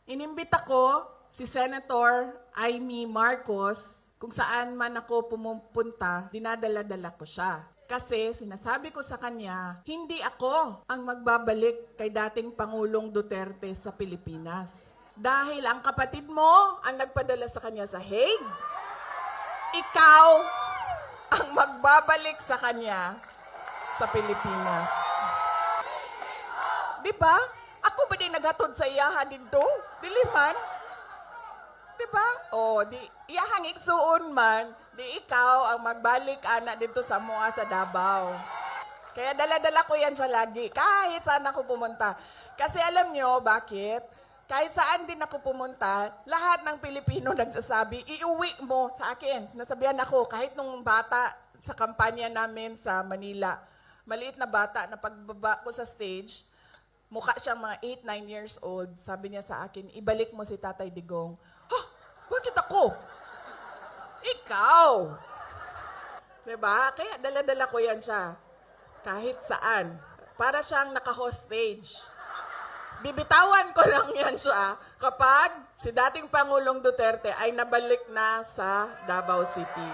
Inimbita ko si Senator Amy Marcos kung saan man ako pumupunta, dinadala-dala ko siya. Kasi sinasabi ko sa kanya, hindi ako ang magbabalik kay dating Pangulong Duterte sa Pilipinas. Dahil ang kapatid mo ang nagpadala sa kanya sa Hague, ikaw ang magbabalik sa kanya sa Pilipinas. Di ba? Ako ba din naghatod sa iyahan dito? Dili man? Di ba? O, di iyahang igsuon man, di ikaw ang magbalik ana dito sa mua sa Davao. Kaya dala-dala ko yan siya lagi, kahit saan ako pumunta. Kasi alam nyo, bakit? Kahit saan din ako pumunta, lahat ng Pilipino nagsasabi, iuwi mo sa akin. Sinasabihan ako, kahit nung bata sa kampanya namin sa Manila, maliit na bata na pagbaba ko sa stage, mukha siyang mga 8-9 years old. Sabi niya sa akin, ibalik mo si Tatay Digong. Ha? Bakit ako? Ikaw! Diba? Kaya dala-dala ko yan siya. Kahit saan. Para siyang naka-hostage. Bibitawan ko lang yan siya kapag si dating Pangulong Duterte ay nabalik na sa Davao City.